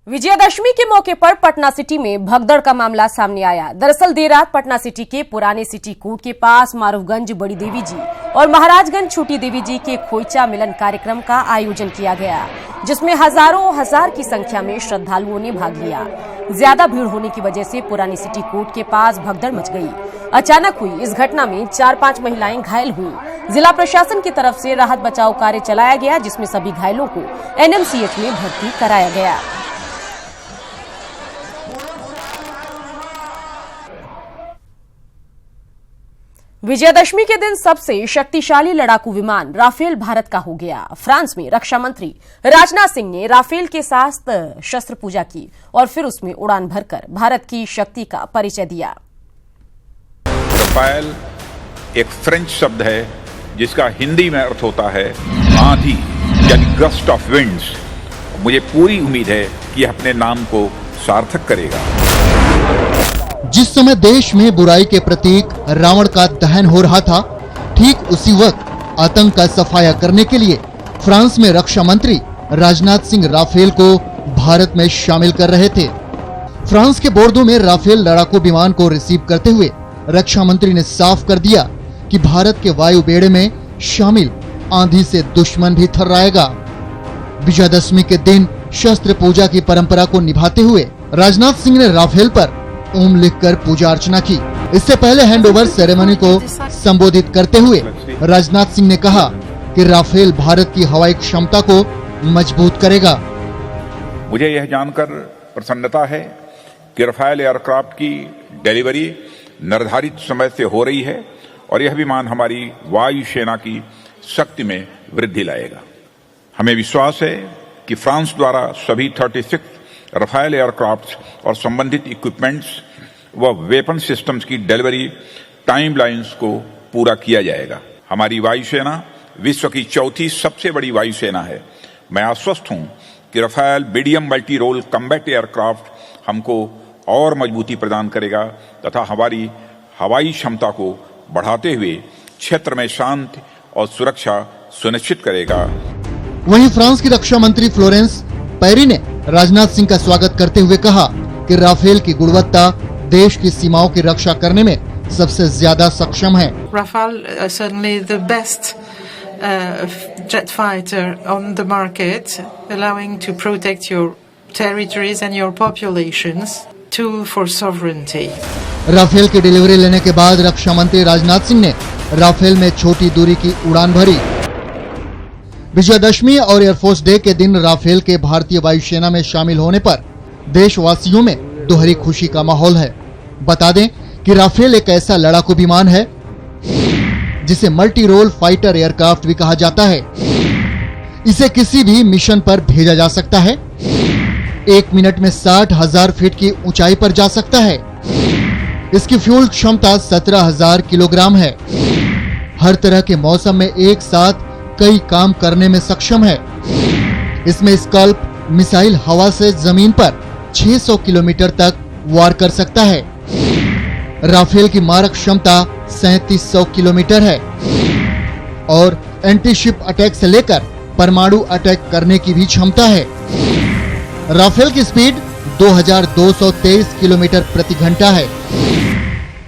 विजयादशमी के मौके पर पटना सिटी में भगदड़ का मामला सामने आया। दरअसल देर रात पटना सिटी के पुराने सिटी कोर्ट के पास मारूफगंज बड़ी देवी जी और महाराजगंज छोटी देवी जी के खोइचा मिलन कार्यक्रम का आयोजन किया गया, जिसमें हजारों हजार की संख्या में श्रद्धालुओं ने भाग लिया। ज्यादा भीड़ होने की वजह से पुरानी सिटी कोर्ट के पास भगदड़ मच गई। अचानक हुई इस घटना में 4-5 महिलाएं घायल हुई। जिला प्रशासन की तरफ से राहत बचाव कार्य चलाया गया, जिसमें सभी घायलों को एनएमसीएच में भर्ती कराया गया। विजयादशमी के दिन सबसे शक्तिशाली लड़ाकू विमान राफेल भारत का हो गया। फ्रांस में रक्षा मंत्री राजनाथ सिंह ने राफेल के साथ शस्त्र पूजा की और फिर उसमें उड़ान भरकर भारत की शक्ति का परिचय दिया। राफेल एक फ्रेंच शब्द है जिसका हिंदी में अर्थ होता है आंधी, यानी गस्ट ऑफ विंड्स। मुझे पूरी उम्मीद है कि यह अपने नाम को सार्थक करेगा। जिस समय देश में बुराई के प्रतीक रावण का दहन हो रहा था, ठीक उसी वक्त आतंक का सफाया करने के लिए फ्रांस में रक्षा मंत्री राजनाथ सिंह राफेल को भारत में शामिल कर रहे थे। फ्रांस के बोर्डो में राफेल लड़ाकू विमान को रिसीव करते हुए रक्षा मंत्री ने साफ कर दिया कि भारत के वायु बेड़े में शामिल आंधी से दुश्मन भी थर्राएगा। विजयादशमी के दिन शस्त्र पूजा की परंपरा को निभाते हुए राजनाथ सिंह ने राफेल पर ओम लिखकर पूजा अर्चना की। इससे पहले हैंडओवर सेरेमनी को संबोधित करते हुए राजनाथ सिंह ने कहा कि राफेल भारत की हवाई क्षमता को मजबूत करेगा। मुझे यह जानकर प्रसन्नता है कि राफेल एयरक्राफ्ट की डिलीवरी निर्धारित समय से हो रही है और यह विमान हमारी वायु सेना की शक्ति में वृद्धि लाएगा। हमें विश्वास है कि फ्रांस द्वारा सभी 36 राफेल एयरक्राफ्ट और संबंधित इक्विपमेंट्स व वेपन सिस्टम्स की डिलीवरी टाइमलाइंस को पूरा किया जाएगा। हमारी वायुसेना विश्व की चौथी सबसे बड़ी वायुसेना है। मैं आश्वस्त हूं कि Rafale medium multi role combat aircraft हमको और मजबूती प्रदान करेगा तथा हमारी हवाई क्षमता को बढ़ाते हुए क्षेत्र में शांति और सुरक्षा सुनिश्चित करेगा। वहीं फ्रांस की रक्षा मंत्री फ्लोरेंस पैरी ने राजनाथ सिंह का स्वागत करते हुए कहा कि राफेल की गुणवत्ता देश की सीमाओं की रक्षा करने में सबसे ज्यादा सक्षम है। Rafale is certainly the best jet fighter on the market, allowing to protect your territories and your populations. Tool for sovereignty. Rafale की डिलीवरी लेने के बाद रक्षा मंत्री राजनाथ सिंह ने राफेल में छोटी दूरी की उड़ान भरी। विजयादशमी और एयरफोर्स डे के दिन राफेल के भारतीय वायुसेना में शामिल होने पर देशवासियों में दोहरी खुशी का माहौल है। बता दें कि राफेल एक ऐसा लड़ाकू विमान है जिसे मल्टी रोल फाइटर एयरक्राफ्ट भी कहा जाता है। इसे किसी भी मिशन पर भेजा जा सकता है। 1 मिनट में 60,000 फीट की ऊंचाई पर जा सकता है। इसकी फ्यूल क्षमता 17,000 किलोग्राम है। हर तरह के मौसम में एक साथ कई काम करने में सक्षम है। इसमें स्कल्प मिसाइल हवा से जमीन पर 600 किलोमीटर तक वार कर सकता है। राफेल की मारक क्षमता 3700 किलोमीटर है और एंटी शिप अटैक से लेकर परमाणु अटैक करने की भी क्षमता है। राफेल की स्पीड 2223 किलोमीटर प्रति घंटा है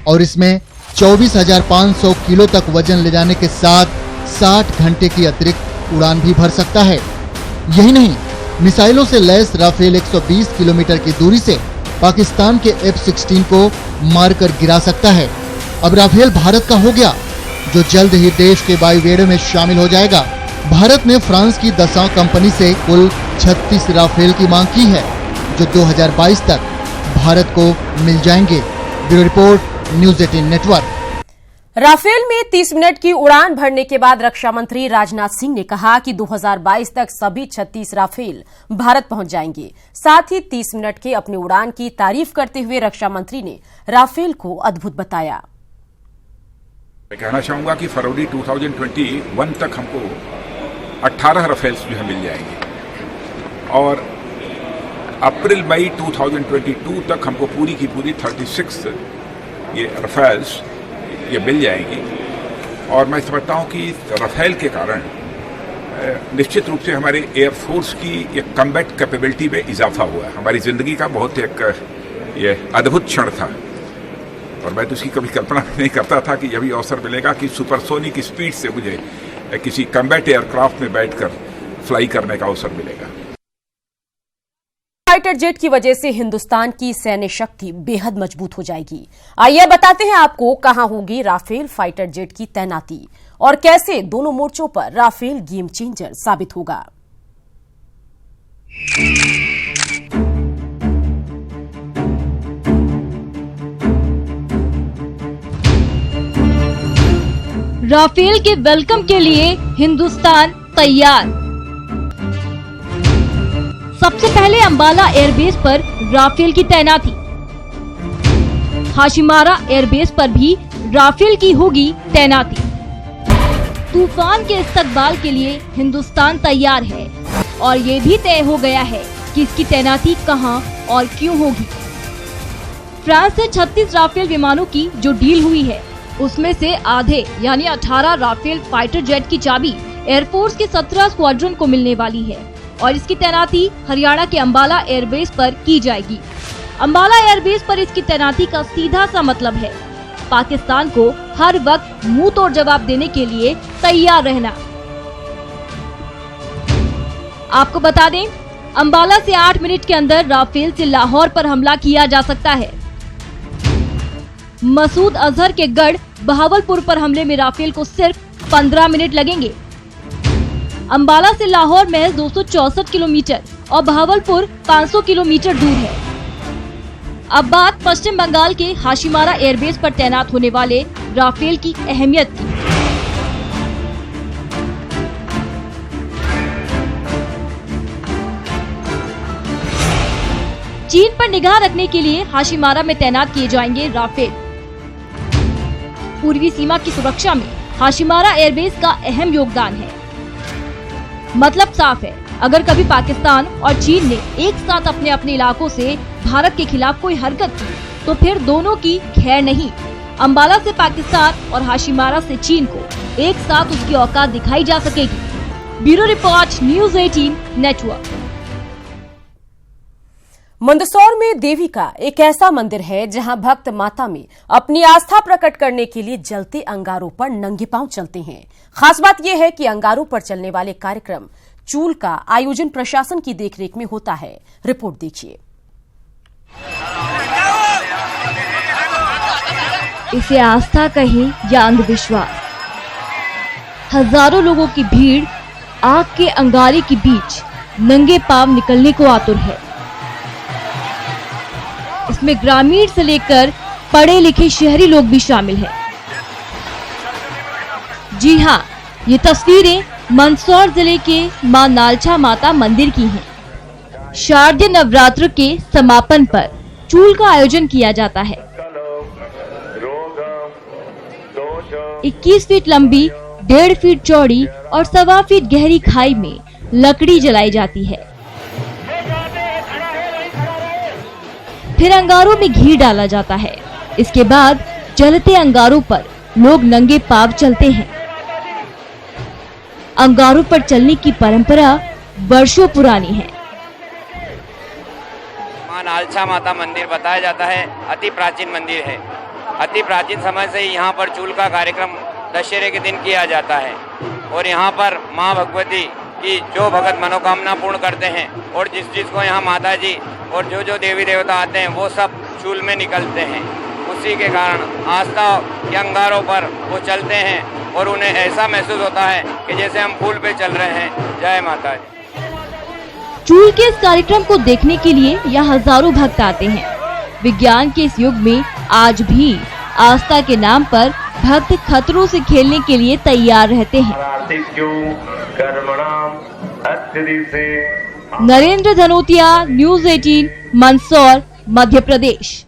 और इसमें 24,500 किलो तक वजन ले जाने के साथ 60 घंटे की अतिरिक्त उड़ान भी भर सकता है। यही नहीं, मिसाइलों से लैस राफेल 120 किलोमीटर की दूरी से पाकिस्तान के F-16 को मारकर गिरा सकता है। अब राफेल भारत का हो गया, जो जल्द ही देश के वायुवेड़ में शामिल हो जाएगा। भारत ने फ्रांस की दसां कंपनी से कुल 36 राफेल की मांग की है, जो 2022 तक भारत को मिल जाएंगे। Bureau report, news 18 network. Rafale में 30 मिनट की उड़ान भरने के बाद रक्षा मंत्री राजनाथ सिंह ने कहा कि 2022 तक सभी 36 राफेल भारत पहुंच जाएंगे। साथ ही 30 मिनट के अपनी उड़ान की तारीफ करते हुए रक्षा मंत्री ने राफेल को अद्भुत बताया। मैं कहना चाहूंगा कि फरवरी 2021 तक हमको 18 राफेल्स जो है मिल जाएंगे और अप्रैल मई 2022 तक हमको पूरी की पूरी 36 ये राफेल्स ये मिल जाएंगी। और मैं समझता हूं कि राफेल के कारण निश्चित रूप से हमारे एयरफोर्स की एक कम्बैट कैपेबिलिटी में इजाफा हुआ है। हमारी जिंदगी का बहुत एक ये अद्भुत क्षण था और मैं तो उसकी कभी कल्पना नहीं करता था कि यह भी अवसर मिलेगा कि सुपरसोनिक स्पीड से मुझे किसी कम्बैट एयरक्राफ्ट में बैठकर फ्लाई करने का अवसर मिलेगा। फाइटर जेट की वजह से हिंदुस्तान की सैन्य शक्ति बेहद मजबूत हो जाएगी। आइए बताते हैं आपको कहां होगी राफेल फाइटर जेट की तैनाती और कैसे दोनों मोर्चों पर राफेल गेम चेंजर साबित होगा। राफेल के वेलकम के लिए हिंदुस्तान तैयार। सबसे पहले अंबाला एयरबेस पर राफेल की तैनाती। हाशिमारा एयरबेस पर भी राफेल की होगी तैनाती। तूफान के इस्तकबाल के लिए हिंदुस्तान तैयार है और ये भी तय हो गया है कि इसकी तैनाती कहां और क्यों होगी। फ्रांस से 36 राफेल विमानों की जो डील हुई है उसमें से आधे यानी 18 राफेल फाइटर जेट की चाबी एयरफोर्स के 17 स्क्वाड्रन को मिलने वाली है और इसकी तैनाती हरियाणा के अंबाला एयरबेस पर की जाएगी। अंबाला एयरबेस पर इसकी तैनाती का सीधा सा मतलब है पाकिस्तान को हर वक्त मुंह तोड़ जवाब देने के लिए तैयार रहना। आपको बता दें, अंबाला से 8 मिनट के अंदर राफेल से लाहौर पर हमला किया जा सकता है। मसूद अजहर के गढ़ बहावलपुर पर हमले में राफेल को सिर्फ 15 मिनट लगेंगे। अंबाला से लाहौर महज 264 किलोमीटर और बहावलपुर 500 किलोमीटर दूर है। अब बात पश्चिम बंगाल के हाशिमारा एयरबेस पर तैनात होने वाले राफेल की अहमियत की। चीन पर निगाह रखने के लिए हाशिमारा में तैनात किए जाएंगे राफेल। पूर्वी सीमा की सुरक्षा में हाशिमारा एयरबेस का अहम योगदान है। मतलब साफ है, अगर कभी पाकिस्तान और चीन ने एक साथ अपने अपने इलाकों से भारत के खिलाफ कोई हरकत की तो फिर दोनों की खैर नहीं। अंबाला से पाकिस्तान और हाशिमारा से चीन को एक साथ उसकी औकात दिखाई जा सकेगी। Bureau report, news 18 network. Mandsaur में देवी का एक ऐसा मंदिर है जहां भक्त माता में अपनी आस्था प्रकट करने के लिए जलते अंगारों पर नंगे पांव चलते हैं। खास बात यह है कि अंगारों पर चलने वाले कार्यक्रम चूल का आयोजन प्रशासन की देखरेख में होता है। रिपोर्ट देखिए। इसे आस्था कहें या अंधविश्वास, हजारों लोगों की भीड़ आग के अंगारे के बीच नंगे पांव निकलने को आतुर है। इसमें ग्रामीण से लेकर पढ़े लिखे शहरी लोग भी शामिल हैं। जी हाँ, ये तस्वीरें मंदसौर जिले के मां नालछा माता मंदिर की हैं। शारदीय नवरात्र के समापन पर चूल का आयोजन किया जाता है। 21 फीट लंबी, 1.5 फीट चौड़ी और 1.25 फीट गहरी खाई में लकड़ी जलाई जाती है। फिर अंगारों में घी डाला जाता है। इसके बाद जलते अंगारों पर लोग नंगे पांव चलते हैं। अंगारों पर चलने की परंपरा वर्षों पुरानी है। मां नालछा माता मंदिर बताया जाता है, अति प्राचीन मंदिर है। अति प्राचीन समय से ही यहाँ पर चूल का कार्यक्रम दशहरे के दिन किया जाता है और यहाँ पर मां भगवती की जो भगत मनोकामना पूर्ण करते हैं और जिस को यहाँ माता जी और जो देवी देवता आते हैं वो सब चूल में निकलते हैं। उसी के कारण आस्था के अंगारों पर वो चलते हैं और उन्हें ऐसा महसूस होता है कि जैसे हम पुल पे चल रहे हैं। जय माता जी। चूल के इस कार्यक्रम को देखने के लिए यहाँ हजारों भक्त आते हैं। विज्ञान के इस युग में आज भी आस्था के नाम पर भक्त खतरों से खेलने के लिए तैयार रहते हैं। नरेंद्र धनोतिया, न्यूज़ 18, मंदसौर, मध्य प्रदेश।